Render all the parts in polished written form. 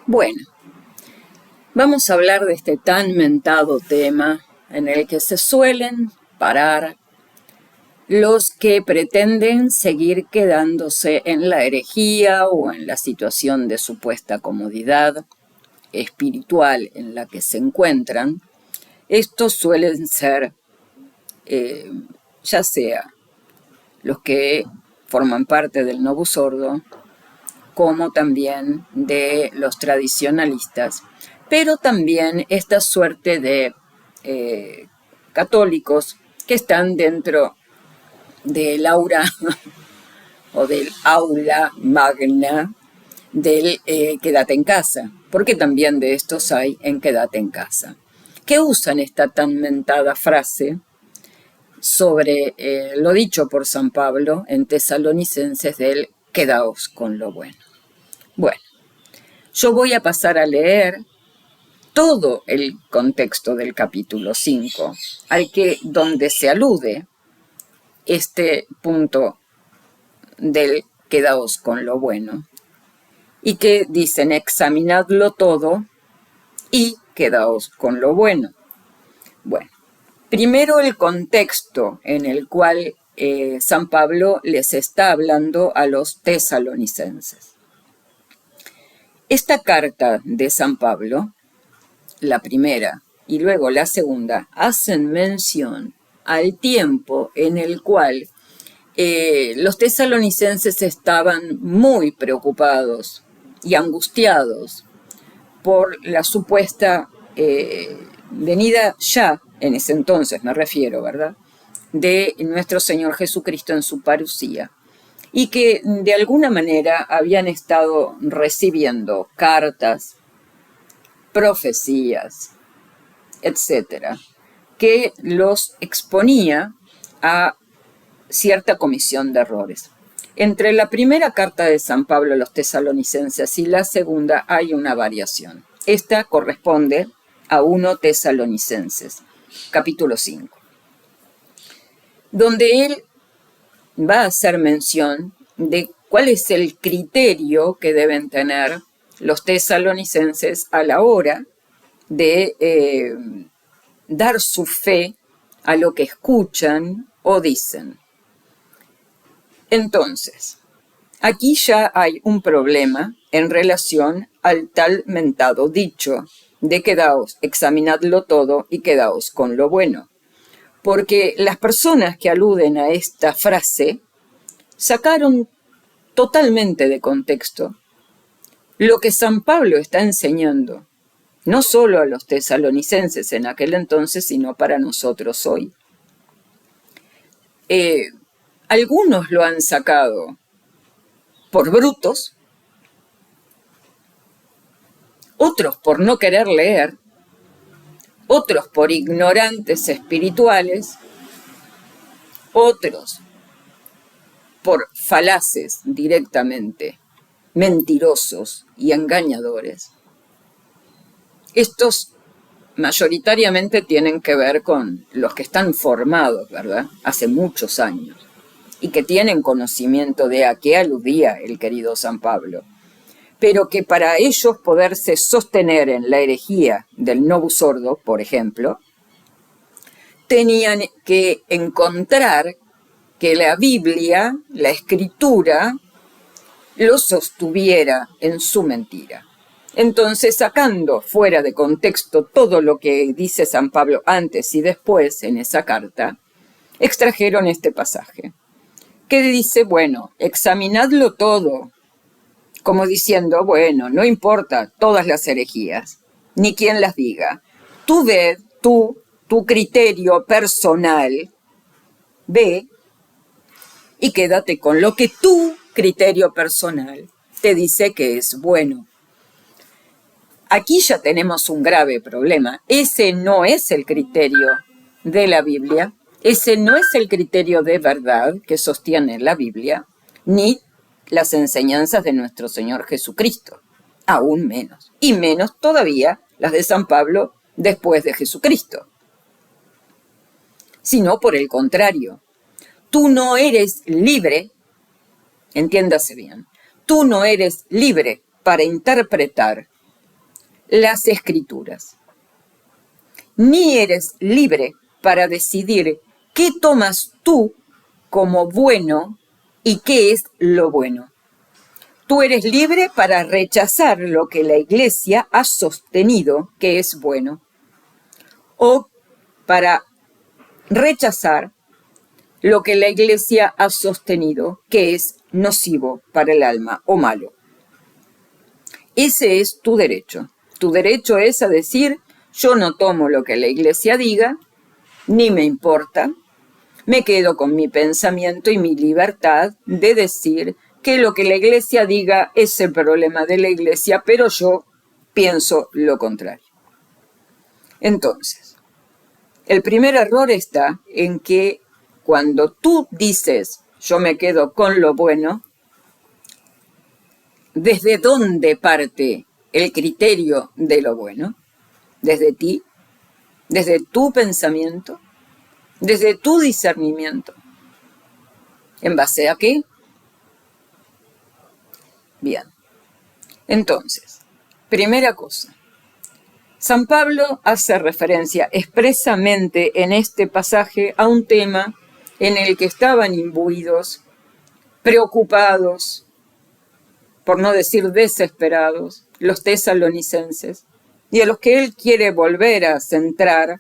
Bueno, vamos a hablar de este tan mentado tema en el que se suelen parar los que pretenden seguir quedándose en la herejía o en la situación de supuesta comodidad espiritual en la que se encuentran. Estos suelen ser, ya sea los que forman parte del Novus Ordo, como también de los tradicionalistas, pero también esta suerte de católicos que están dentro del aura o del aula magna del quédate en casa, porque también de estos hay en quédate en casa, que usan esta tan mentada frase sobre lo dicho por San Pablo en Tesalonicenses del quedaos con lo bueno. Bueno, yo voy a pasar a leer todo el contexto del capítulo 5, donde se alude este punto del quedaos con lo bueno, y que dicen examinadlo todo y quedaos con lo bueno. Bueno, primero el contexto en el cual San Pablo les está hablando a los tesalonicenses. Esta carta de San Pablo, la primera y luego la segunda, hacen mención al tiempo en el cual los tesalonicenses estaban muy preocupados y angustiados por la supuesta venida ya, en ese entonces me refiero, ¿verdad?, de nuestro Señor Jesucristo en su parusía, y que de alguna manera habían estado recibiendo cartas, profecías, etcétera, que los exponía a cierta comisión de errores. Entre la primera carta de San Pablo a los tesalonicenses y la segunda hay una variación. Esta corresponde a 1 Tesalonicenses, capítulo 5, donde él va a hacer mención de cuál es el criterio que deben tener los tesalonicenses a la hora de dar su fe a lo que escuchan o dicen. Entonces, aquí ya hay un problema en relación al tal mentado dicho de quedaos, examinadlo todo y quedaos con lo bueno. Porque las personas que aluden a esta frase sacaron totalmente de contexto lo que San Pablo está enseñando, no solo a los tesalonicenses en aquel entonces, sino para nosotros hoy. Algunos lo han sacado por brutos, otros por no querer leer, otros por ignorantes espirituales, otros por falaces directamente, mentirosos y engañadores. Estos mayoritariamente tienen que ver con los que están formados, ¿verdad?, hace muchos años, y que tienen conocimiento de a qué aludía el querido San Pablo, pero que para ellos poderse sostener en la herejía del Novus Ordo, por ejemplo, tenían que encontrar que la Biblia, la Escritura, lo sostuviera en su mentira. Entonces, sacando fuera de contexto todo lo que dice San Pablo antes y después en esa carta, extrajeron este pasaje, que dice, bueno, examinadlo todo, como diciendo, bueno, no importa todas las herejías, ni quién las diga. Tú ve, tu criterio personal, ve y quédate con lo que tu criterio personal te dice que es bueno. Aquí ya tenemos un grave problema. Ese no es el criterio de la Biblia, ese no es el criterio de verdad que sostiene la Biblia, ni las enseñanzas de nuestro Señor Jesucristo, aún menos, y menos todavía las de San Pablo después de Jesucristo. Sino por el contrario, tú no eres libre, entiéndase bien, tú no eres libre para interpretar las Escrituras. Ni eres libre para decidir qué tomas tú como bueno y qué es lo bueno. Tú eres libre para rechazar lo que la Iglesia ha sostenido que es bueno, o para rechazar lo que la Iglesia ha sostenido que es nocivo para el alma o malo. Ese es tu derecho. Tu derecho es a decir, yo no tomo lo que la Iglesia diga, ni me importa, me quedo con mi pensamiento y mi libertad de decir que lo que la Iglesia diga es el problema de la Iglesia, pero yo pienso lo contrario. Entonces, el primer error está en que cuando tú dices, yo me quedo con lo bueno, ¿desde dónde parte el criterio de lo bueno? ¿Desde ti? ¿Desde tu pensamiento? ¿Desde tu discernimiento? ¿En base a qué? Bien. Entonces, primera cosa. San Pablo hace referencia expresamente en este pasaje a un tema en el que estaban imbuidos, preocupados, por no decir desesperados, los tesalonicenses, y a los que él quiere volver a centrar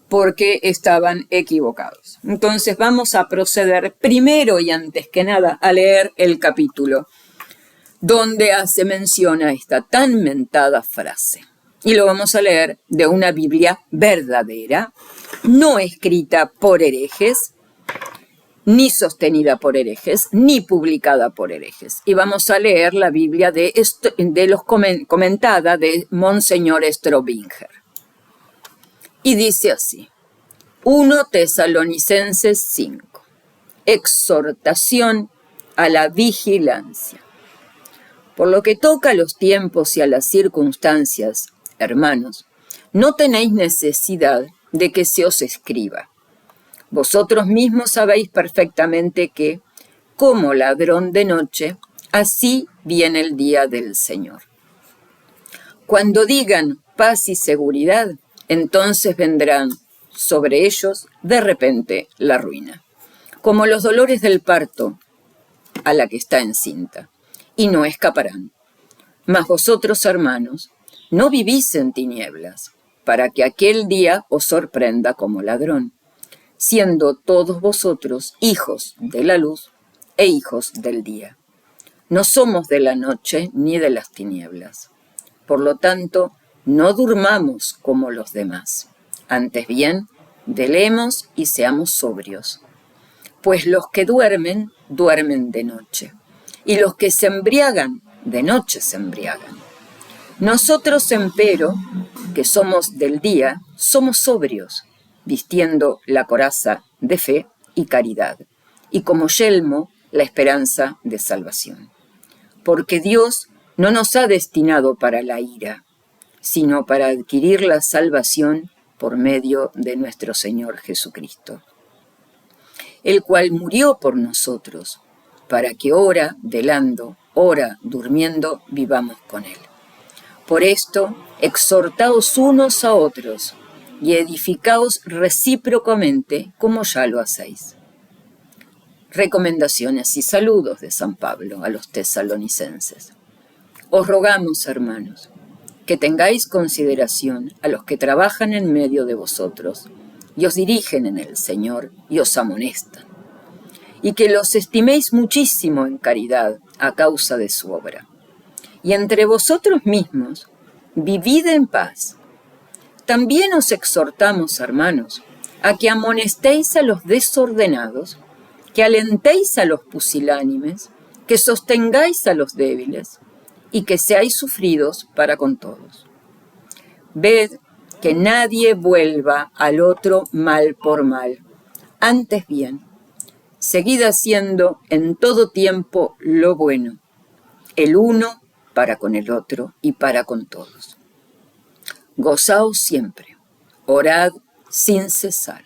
porque estaban equivocados. Entonces vamos a proceder primero y antes que nada a leer el capítulo donde hace mención a esta tan mentada frase. Y lo vamos a leer de una Biblia verdadera, no escrita por herejes, ni sostenida por herejes, ni publicada por herejes. Y vamos a leer la Biblia comentada de Monseñor Strobinger. Y dice así, 1 Tesalonicenses 5, exhortación a la vigilancia. Por lo que toca a los tiempos y a las circunstancias, hermanos, no tenéis necesidad de que se os escriba. Vosotros mismos sabéis perfectamente que, como ladrón de noche, así viene el día del Señor. Cuando digan paz y seguridad, entonces vendrán sobre ellos de repente la ruina, como los dolores del parto a la que está encinta, y no escaparán. Mas vosotros, hermanos, no vivís en tinieblas, para que aquel día os sorprenda como ladrón, siendo todos vosotros hijos de la luz e hijos del día. No somos de la noche ni de las tinieblas. Por lo tanto, no durmamos como los demás. Antes bien, velemos y seamos sobrios. Pues los que duermen, duermen de noche, y los que se embriagan, de noche se embriagan. Nosotros, empero, que somos del día, somos sobrios, vistiendo la coraza de fe y caridad, y como yelmo la esperanza de salvación. Porque Dios no nos ha destinado para la ira, sino para adquirir la salvación por medio de nuestro Señor Jesucristo, el cual murió por nosotros, para que ora velando, ora durmiendo, vivamos con Él. Por esto, exhortaos unos a otros y edificaos recíprocamente como ya lo hacéis. Recomendaciones y saludos de San Pablo a los tesalonicenses. Os rogamos, hermanos, que tengáis consideración a los que trabajan en medio de vosotros y os dirigen en el Señor y os amonestan, y que los estiméis muchísimo en caridad a causa de su obra. Y entre vosotros mismos, vivid en paz. También os exhortamos, hermanos, a que amonestéis a los desordenados, que alentéis a los pusilánimes, que sostengáis a los débiles, y que seáis sufridos para con todos. Ved que nadie vuelva al otro mal por mal. Antes bien, seguid haciendo en todo tiempo lo bueno, el uno para con el otro y para con todos. Gozaos siempre, orad sin cesar.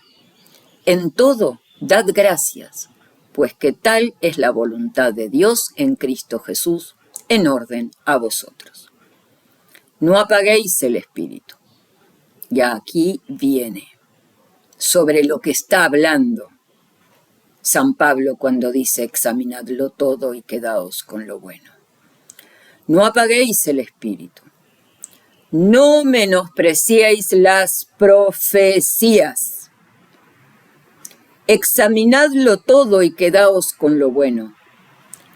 En todo dad gracias, pues que tal es la voluntad de Dios en Cristo Jesús, en orden a vosotros. No apaguéis el espíritu. Ya aquí viene sobre lo que está hablando San Pablo cuando dice examinadlo todo y quedaos con lo bueno. No apaguéis el espíritu. No menospreciéis las profecías. Examinadlo todo y quedaos con lo bueno.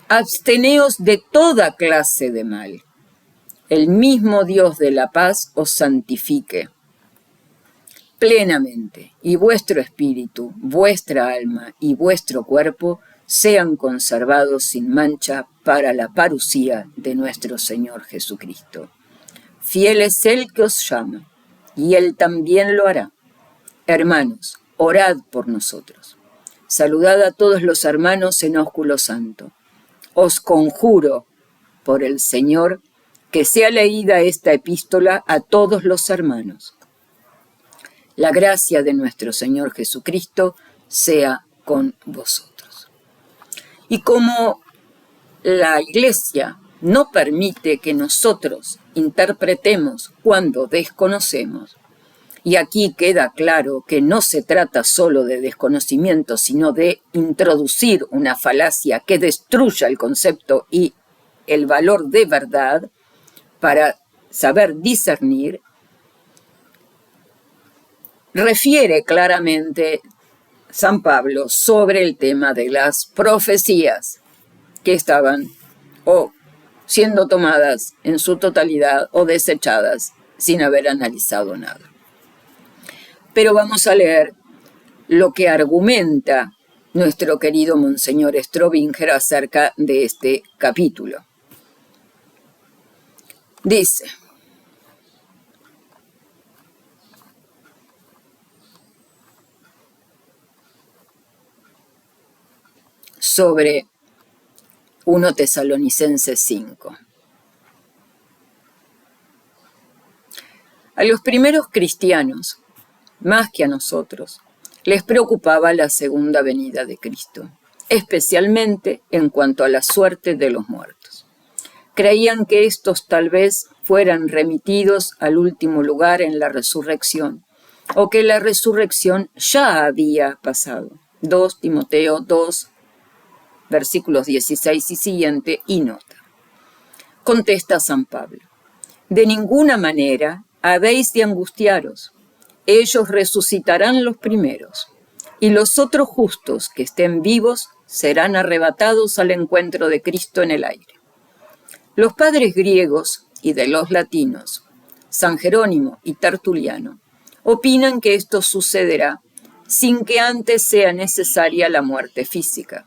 Absteneos de toda clase de mal. El mismo Dios de la paz os santifique plenamente, y vuestro espíritu, vuestra alma y vuestro cuerpo sean conservados sin mancha para la parucía de nuestro Señor Jesucristo. Fiel es Él que os llama, y Él también lo hará. Hermanos, orad por nosotros. Saludad a todos los hermanos en ósculo santo. Os conjuro, por el Señor, que sea leída esta epístola a todos los hermanos. La gracia de nuestro Señor Jesucristo sea con vosotros. Y como la Iglesia no permite que nosotros interpretemos cuando desconocemos, y aquí queda claro que no se trata solo de desconocimiento, sino de introducir una falacia que destruya el concepto y el valor de verdad para saber discernir, refiere claramente San Pablo sobre el tema de las profecías que estaban o siendo tomadas en su totalidad o desechadas sin haber analizado nada. Pero vamos a leer lo que argumenta nuestro querido Monseñor Strobinger acerca de este capítulo. Dice: sobre 1 Tesalonicenses 5. A los primeros cristianos, más que a nosotros, les preocupaba la segunda venida de Cristo, especialmente en cuanto a la suerte de los muertos. Creían que estos tal vez fueran remitidos al último lugar en la resurrección, o que la resurrección ya había pasado. 2 Timoteo 2, versículos 16 y siguiente, y nota. Contesta San Pablo: de ninguna manera habéis de angustiaros. Ellos resucitarán los primeros, y los otros justos que estén vivos serán arrebatados al encuentro de Cristo en el aire. Los padres griegos y de los latinos, San Jerónimo y Tertuliano, opinan que esto sucederá sin que antes sea necesaria la muerte física.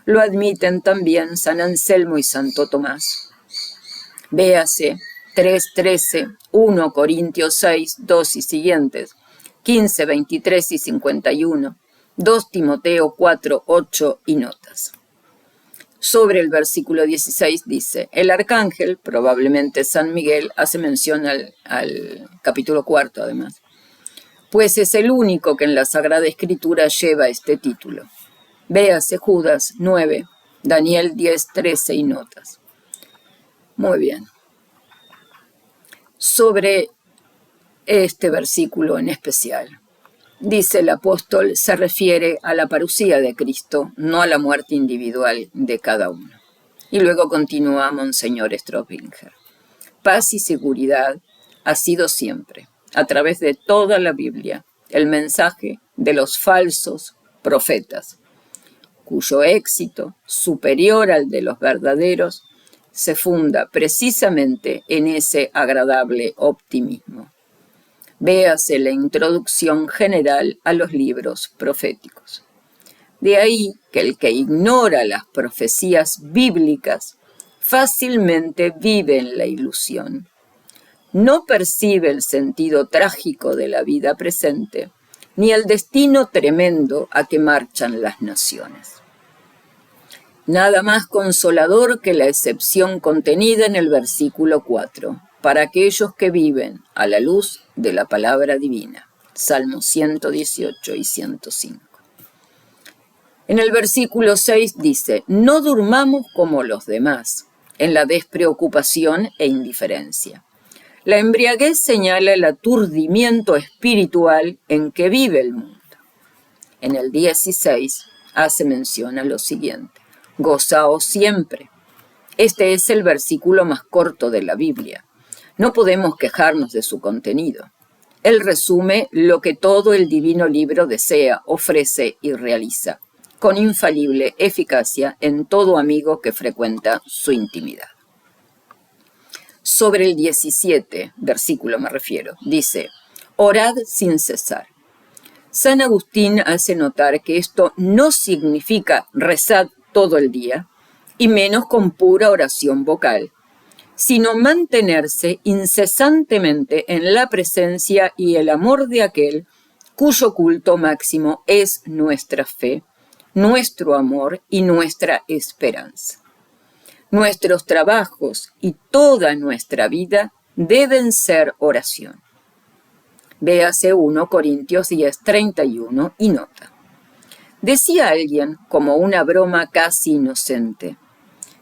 Lo admiten también San Anselmo y Santo Tomás. Véase 3:13, 1 Corintios 6, 2 y siguientes, 15, 23 y 51, 2 Timoteo 4, 8 y notas. Sobre el versículo 16 dice: el arcángel, probablemente San Miguel, hace mención al capítulo 4 además, pues es el único que en la Sagrada Escritura lleva este título. Véase Judas 9, Daniel 10, 13 y notas. Muy bien. Sobre este versículo en especial, dice el apóstol, se refiere a la parucía de Cristo, no a la muerte individual de cada uno. Y luego continúa Monseñor Strobinger. Paz y seguridad ha sido siempre, a través de toda la Biblia, el mensaje de los falsos profetas, cuyo éxito, superior al de los verdaderos, se funda precisamente en ese agradable optimismo. Véase la introducción general a los libros proféticos. De ahí que el que ignora las profecías bíblicas fácilmente vive en la ilusión. No percibe el sentido trágico de la vida presente, ni el destino tremendo a que marchan las naciones. Nada más consolador que la excepción contenida en el versículo 4, para aquellos que viven a la luz de la palabra divina. Salmos 118 y 105. En el versículo 6 dice: no durmamos como los demás, en la despreocupación e indiferencia. La embriaguez señala el aturdimiento espiritual en que vive el mundo. En el 16 hace mención a lo siguiente: gozaos siempre. Este es el versículo más corto de la Biblia. No podemos quejarnos de su contenido. Él resume lo que todo el divino libro desea, ofrece y realiza, con infalible eficacia en todo amigo que frecuenta su intimidad. Sobre el 17, versículo me refiero, dice: orad sin cesar. San Agustín hace notar que esto no significa rezar todo el día, y menos con pura oración vocal, sino mantenerse incesantemente en la presencia y el amor de aquel cuyo culto máximo es nuestra fe, nuestro amor y nuestra esperanza. Nuestros trabajos y toda nuestra vida deben ser oración. Véase 1 Corintios 10:31 y nota: decía alguien, como una broma casi inocente,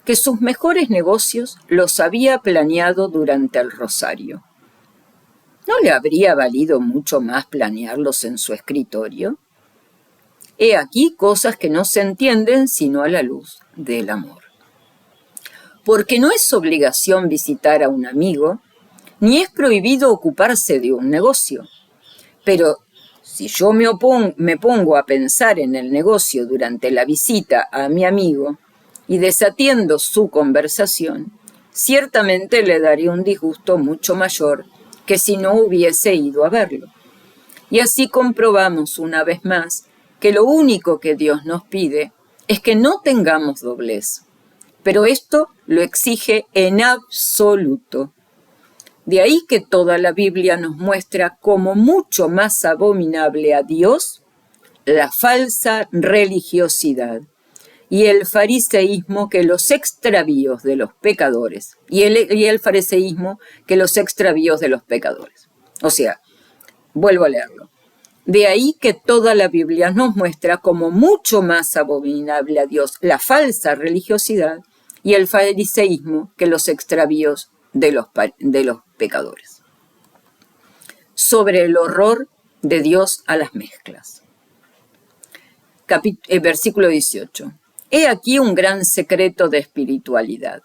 que sus mejores negocios los había planeado durante el rosario. ¿No le habría valido mucho más planearlos en su escritorio? He aquí cosas que no se entienden sino a la luz del amor. Porque no es obligación visitar a un amigo, ni es prohibido ocuparse de un negocio. Pero si yo me pongo a pensar en el negocio durante la visita a mi amigo y desatiendo su conversación, ciertamente le daría un disgusto mucho mayor que si no hubiese ido a verlo. Y así comprobamos una vez más que lo único que Dios nos pide es que no tengamos doblez, pero esto lo exige en absoluto. De ahí que toda la Biblia nos muestra como mucho más abominable a Dios la falsa religiosidad y el fariseísmo que los extravíos de los pecadores, y el fariseísmo que los extravíos de los pecadores. O sea, vuelvo a leerlo. De ahí que toda la Biblia nos muestra como mucho más abominable a Dios la falsa religiosidad y el fariseísmo que los extravíos de los pecadores. Sobre el horror de Dios a las mezclas. Versículo 18. He aquí un gran secreto de espiritualidad: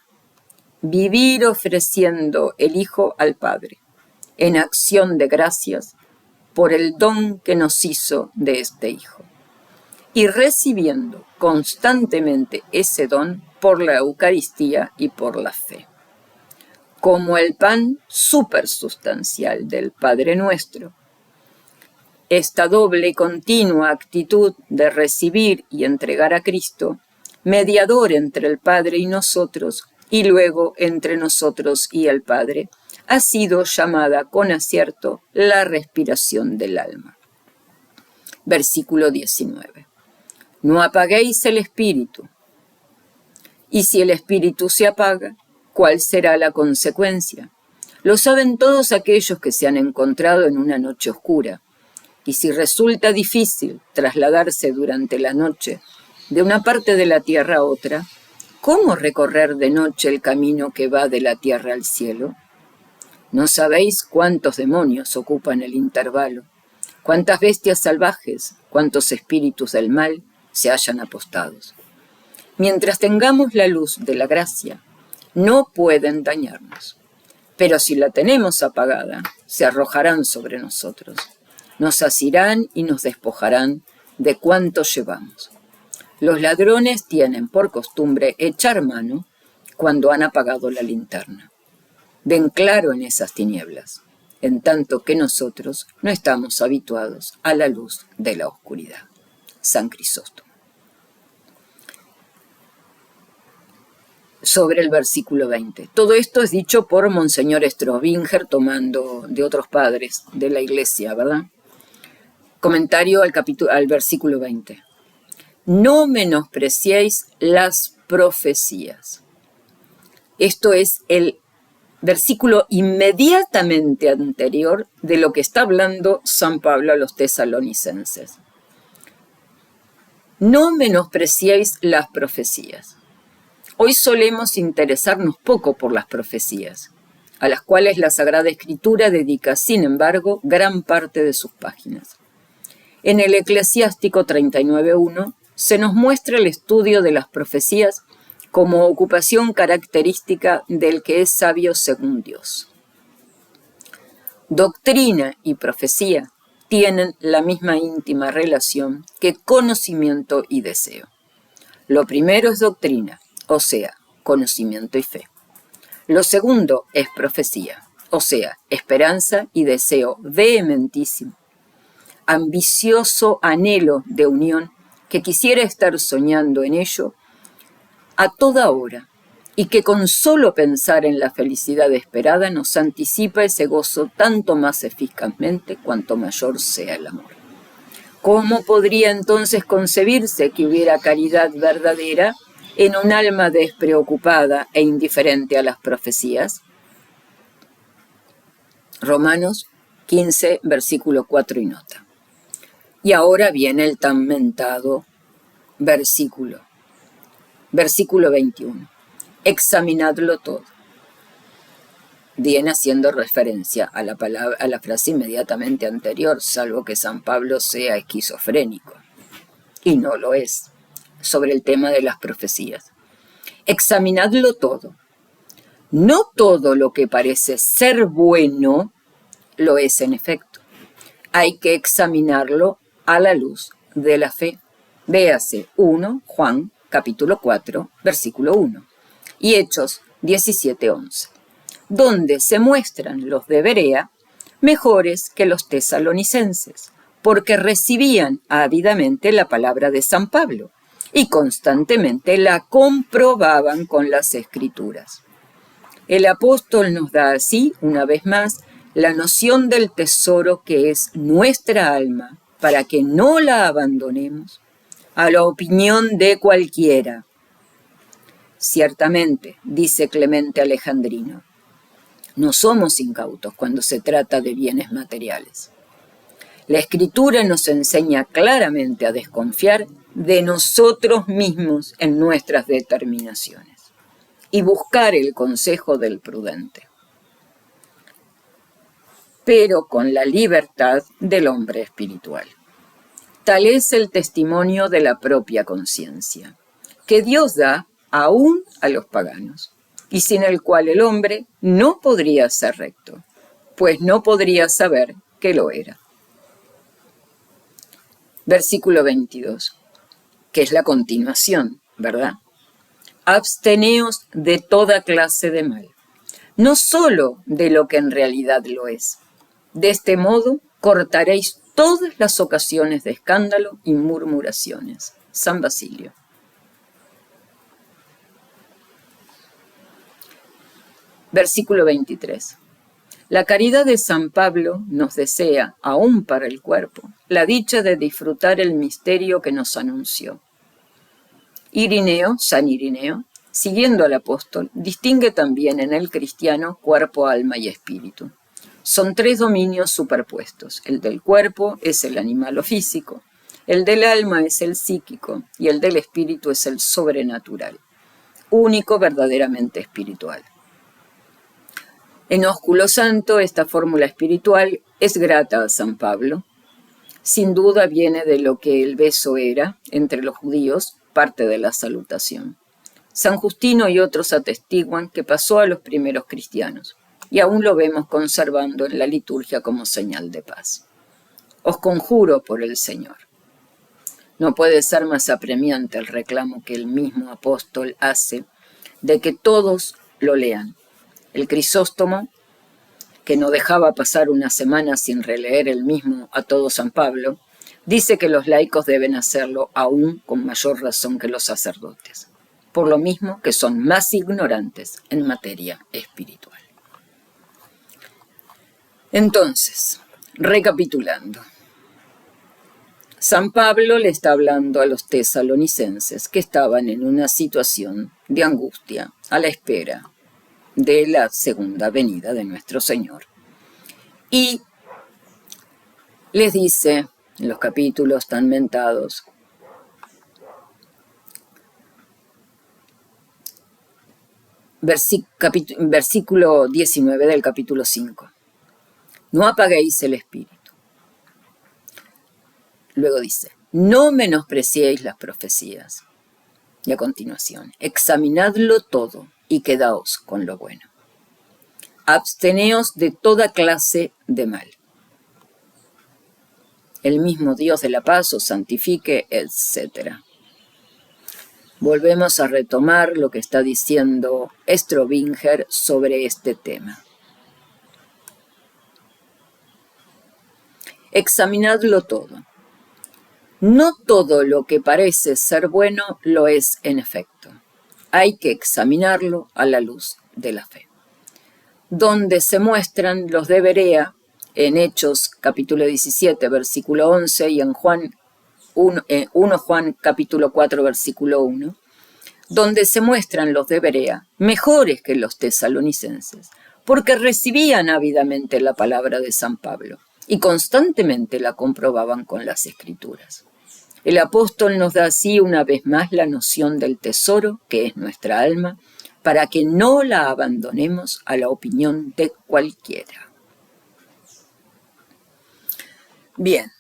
vivir ofreciendo el Hijo al Padre, en acción de gracias por el don que nos hizo de este Hijo, y recibiendo constantemente ese don por la Eucaristía y por la fe. Como el pan supersustancial del Padre Nuestro, esta doble y continua actitud de recibir y entregar a Cristo, mediador entre el Padre y nosotros, y luego entre nosotros y el Padre, ha sido llamada con acierto la respiración del alma. Versículo 19. No apaguéis el espíritu. Y si el espíritu se apaga, ¿cuál será la consecuencia? Lo saben todos aquellos que se han encontrado en una noche oscura. Y si resulta difícil trasladarse durante la noche de una parte de la tierra a otra, ¿cómo recorrer de noche el camino que va de la tierra al cielo? ¿No sabéis cuántos demonios ocupan el intervalo? ¿Cuántas bestias salvajes, cuántos espíritus del mal se hallan apostados? Mientras tengamos la luz de la gracia, no pueden dañarnos. Pero si la tenemos apagada, se arrojarán sobre nosotros. Nos asirán y nos despojarán de cuanto llevamos. Los ladrones tienen por costumbre echar mano cuando han apagado la linterna. Ven claro en esas tinieblas, en tanto que nosotros no estamos habituados a la luz de la oscuridad. San Crisóstomo. Sobre el versículo 20. Todo esto es dicho por Monseñor Strobinger, tomando de otros padres de la Iglesia, ¿verdad? Comentario al versículo 20. No menospreciéis las profecías. Esto es el versículo inmediatamente anterior de lo que está hablando San Pablo a los tesalonicenses. No menospreciéis las profecías. Hoy solemos interesarnos poco por las profecías. a las cuales la Sagrada Escritura dedica, sin embargo, gran parte de sus páginas. En el Eclesiástico 39.1 se nos muestra el estudio de las profecías como ocupación característica del que es sabio según Dios. Doctrina y profecía tienen la misma íntima relación que conocimiento y deseo. Lo primero es doctrina, o sea, conocimiento y fe. Lo segundo es profecía, o sea, esperanza y deseo vehementísimo, ambicioso anhelo de unión que quisiera estar soñando en ello a toda hora, y que con solo pensar en la felicidad esperada nos anticipa ese gozo tanto más eficazmente cuanto mayor sea el amor. ¿Cómo podría entonces concebirse que hubiera caridad verdadera en un alma despreocupada e indiferente a las profecías? Romanos 15, versículo 4 y nota. Y ahora viene el tan mentado versículo 21. Examinadlo todo. Viene haciendo referencia a la frase inmediatamente anterior, salvo que San Pablo sea esquizofrénico. Y no lo es, sobre el tema de las profecías. Examinadlo todo. No todo lo que parece ser bueno lo es en efecto. Hay que examinarlo a la luz de la fe. Véase 1 Juan capítulo 4, versículo 1, y Hechos 17:11, donde se muestran los de Berea mejores que los tesalonicenses, porque recibían ávidamente la palabra de San Pablo y constantemente la comprobaban con las Escrituras. El apóstol nos da así, una vez más, la noción del tesoro que es nuestra alma, para que no la abandonemos a la opinión de cualquiera. Ciertamente, dice Clemente Alejandrino, no somos incautos cuando se trata de bienes materiales. La Escritura nos enseña claramente a desconfiar de nosotros mismos en nuestras determinaciones y buscar el consejo del prudente, pero con la libertad del hombre espiritual. Tal es el testimonio de la propia conciencia, que Dios da aún a los paganos, y sin el cual el hombre no podría ser recto, pues no podría saber que lo era. Versículo 22, que es la continuación, ¿verdad? Absteneos de toda clase de mal, no solo de lo que en realidad lo es. De este modo cortaréis todas las ocasiones de escándalo y murmuraciones. San Basilio. Versículo 23. La caridad de San Pablo nos desea, aún para el cuerpo, la dicha de disfrutar el misterio que nos anunció. Irineo, San Irineo, siguiendo al apóstol, distingue también en el cristiano cuerpo, alma y espíritu. Son tres dominios superpuestos. El del cuerpo es el animal o físico, el del alma es el psíquico y el del espíritu es el sobrenatural, único verdaderamente espiritual. En Ósculo Santo, esta fórmula espiritual es grata a San Pablo. Sin duda viene de lo que el beso era, entre los judíos, parte de la salutación. San Justino y otros atestiguan que pasó a los primeros cristianos, y aún lo vemos conservando en la liturgia como señal de paz. Os conjuro por el Señor. No puede ser más apremiante el reclamo que el mismo apóstol hace de que todos lo lean. El Crisóstomo, que no dejaba pasar una semana sin releer el mismo a todo San Pablo, dice que los laicos deben hacerlo aún con mayor razón que los sacerdotes, por lo mismo que son más ignorantes en materia espiritual. Entonces, recapitulando, San Pablo le está hablando a los tesalonicenses que estaban en una situación de angustia a la espera de la segunda venida de nuestro Señor. Y les dice en los capítulos tan mentados, versículo 19 del capítulo 5. No apaguéis el espíritu. Luego dice, no menospreciéis las profecías. Y a continuación, examinadlo todo y quedaos con lo bueno. Absteneos de toda clase de mal. El mismo Dios de la paz os santifique, etc. Volvemos a retomar lo que está diciendo Strobinger sobre este tema. Examinadlo todo. No todo lo que parece ser bueno lo es en efecto. Hay que examinarlo a la luz de la fe. Donde se muestran los de Berea, en Hechos capítulo 17, versículo 11, y en 1 Juan capítulo 4, versículo 1, donde se muestran los de Berea mejores que los tesalonicenses, porque recibían ávidamente la palabra de San Pablo y constantemente la comprobaban con las Escrituras. El apóstol nos da así una vez más la noción del tesoro, que es nuestra alma, para que no la abandonemos a la opinión de cualquiera. Bien.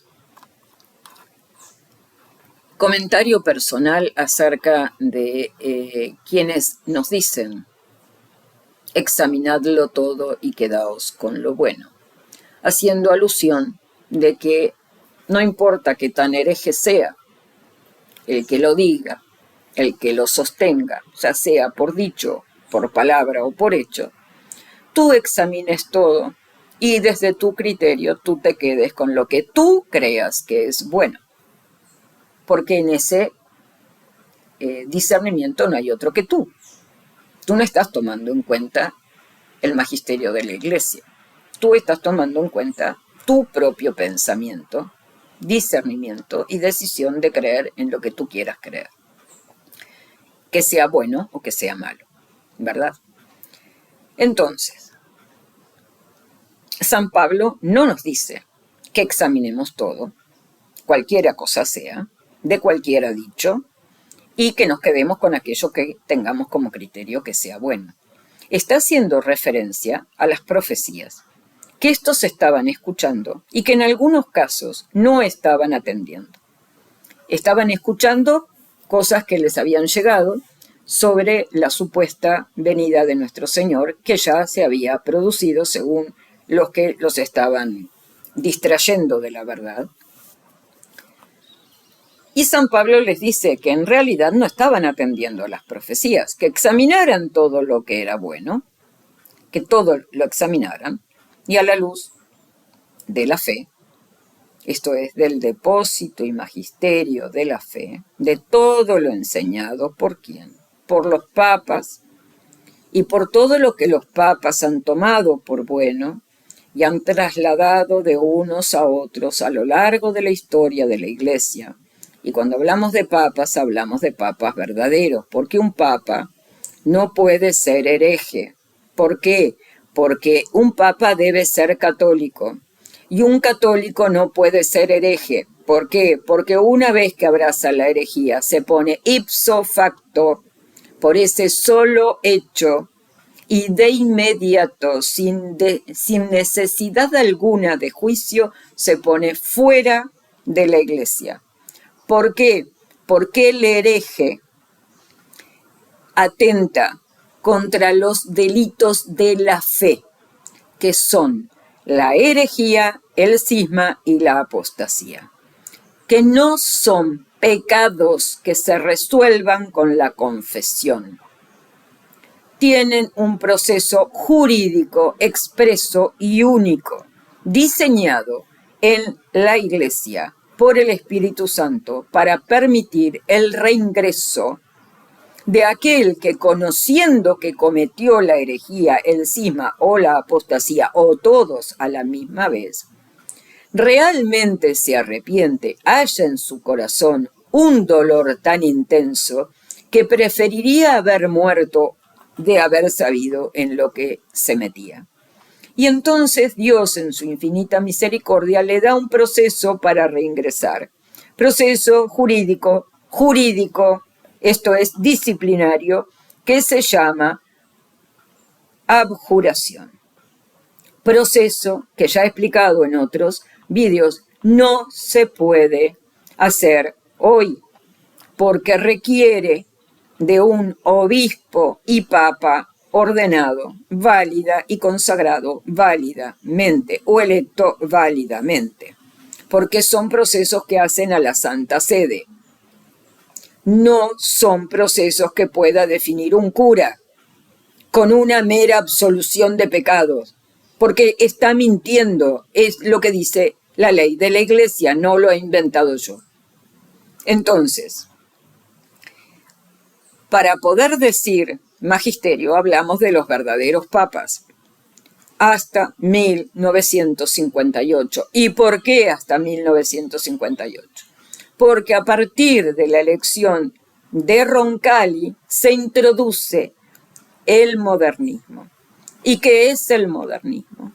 Comentario personal acerca de quienes nos dicen, examinadlo todo y quedaos con lo bueno, haciendo alusión de que no importa que tan hereje sea el que lo diga, el que lo sostenga, ya sea por dicho, por palabra o por hecho, tú examines todo y desde tu criterio tú te quedes con lo que tú creas que es bueno. Porque en ese discernimiento no hay otro que tú. Tú no estás tomando en cuenta el magisterio de la Iglesia. Tú estás tomando en cuenta tu propio pensamiento, discernimiento y decisión de creer en lo que tú quieras creer. Que sea bueno o que sea malo, ¿verdad? Entonces, San Pablo no nos dice que examinemos todo, cualquiera cosa sea, de cualquiera dicho, y que nos quedemos con aquello que tengamos como criterio que sea bueno. Está haciendo referencia a las profecías, que estos estaban escuchando y que en algunos casos no estaban atendiendo. Estaban escuchando cosas que les habían llegado sobre la supuesta venida de nuestro Señor, que ya se había producido según los que los estaban distrayendo de la verdad. Y San Pablo les dice que en realidad no estaban atendiendo a las profecías, que examinaran todo lo que era bueno, que todo lo examinaran, y a la luz de la fe, esto es, del depósito y magisterio de la fe, de todo lo enseñado por quién, por los papas, y por todo lo que los papas han tomado por bueno y han trasladado de unos a otros a lo largo de la historia de la Iglesia. Y cuando hablamos de papas verdaderos, porque un papa no puede ser hereje. ¿Por qué? Porque un papa debe ser católico y un católico no puede ser hereje. ¿Por qué? Porque una vez que abraza la herejía se pone ipso facto por ese solo hecho y de inmediato, sin necesidad alguna de juicio, se pone fuera de la Iglesia. ¿Por qué? Porque el hereje atenta contra los delitos de la fe, que son la herejía, el cisma y la apostasía, que no son pecados que se resuelvan con la confesión. Tienen un proceso jurídico expreso y único, diseñado en la Iglesia por el Espíritu Santo para permitir el reingreso de aquel que, conociendo que cometió la herejía, el cisma o la apostasía, o todos a la misma vez, realmente se arrepiente, haya en su corazón un dolor tan intenso que preferiría haber muerto de haber sabido en lo que se metía. Y entonces Dios, en su infinita misericordia, le da un proceso para reingresar. Proceso jurídico, esto es disciplinario, que se llama abjuración. Proceso que ya he explicado en otros vídeos, no se puede hacer hoy porque requiere de un obispo y papa ordenado, válida y consagrado válidamente o electo válidamente, porque son procesos que hacen a la Santa Sede. No son procesos que pueda definir un cura con una mera absolución de pecados, porque está mintiendo, es lo que dice la ley de la Iglesia, no lo he inventado yo. Entonces, para poder decir magisterio, hablamos de los verdaderos papas, hasta 1958. ¿Y por qué hasta 1958? Porque a partir de la elección de Roncalli se introduce el modernismo. ¿Y qué es el modernismo?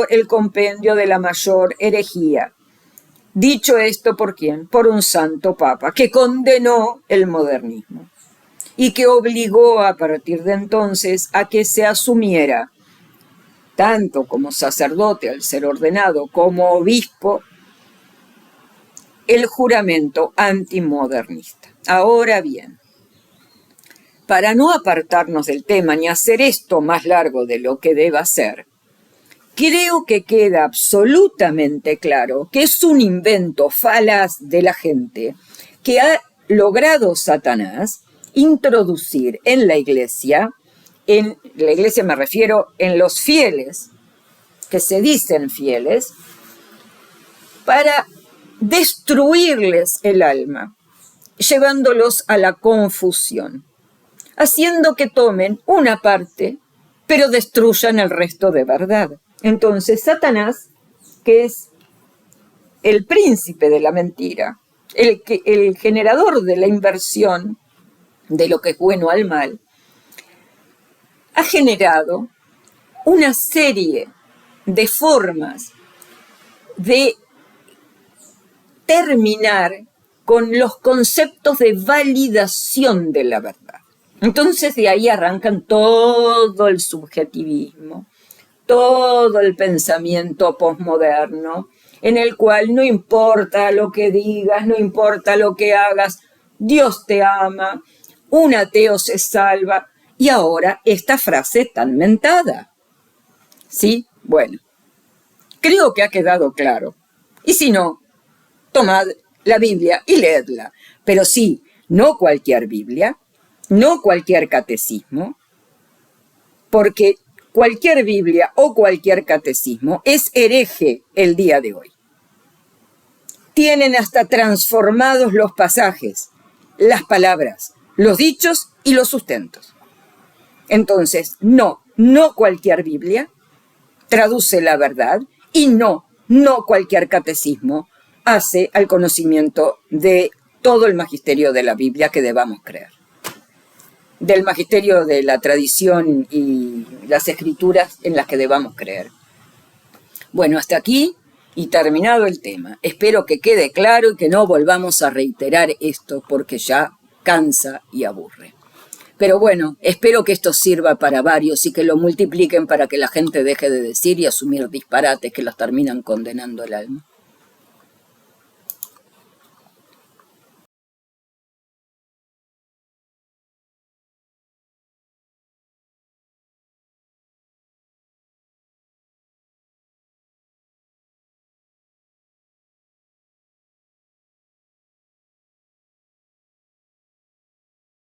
El compendio de la mayor herejía. Dicho esto, ¿por quién? Por un santo papa que condenó el modernismo y que obligó a partir de entonces a que se asumiera, tanto como sacerdote al ser ordenado como obispo, el juramento antimodernista. Ahora bien, para no apartarnos del tema ni hacer esto más largo de lo que deba ser, creo que queda absolutamente claro que es un invento falaz de la gente que ha logrado Satanás introducir en la iglesia me refiero en los fieles, que se dicen fieles, para destruirles el alma, llevándolos a la confusión, haciendo que tomen una parte, pero destruyan el resto de verdad. Entonces Satanás, que es el príncipe de la mentira, el generador de la inversión de lo que es bueno al mal, ha generado una serie de formas de terminar con los conceptos de validación de la verdad. Entonces de ahí arrancan todo el subjetivismo, todo el pensamiento posmoderno, en el cual no importa lo que digas, no importa lo que hagas, Dios te ama, un ateo se salva. Y ahora esta frase tan mentada. ¿Sí? Bueno, creo que ha quedado claro. Y si no, tomad la Biblia y leedla. Pero sí, no cualquier Biblia, no cualquier catecismo, porque cualquier Biblia o cualquier catecismo es hereje el día de hoy. Tienen hasta transformados los pasajes, las palabras, los dichos y los sustentos. Entonces, no cualquier Biblia traduce la verdad y no cualquier catecismo hace al conocimiento de todo el magisterio de la Biblia que debamos creer. Del magisterio de la tradición y las escrituras en las que debamos creer. Bueno, hasta aquí y terminado el tema. Espero que quede claro y que no volvamos a reiterar esto porque ya cansa y aburre. Pero bueno, espero que esto sirva para varios y que lo multipliquen para que la gente deje de decir y asumir disparates que los terminan condenando el alma.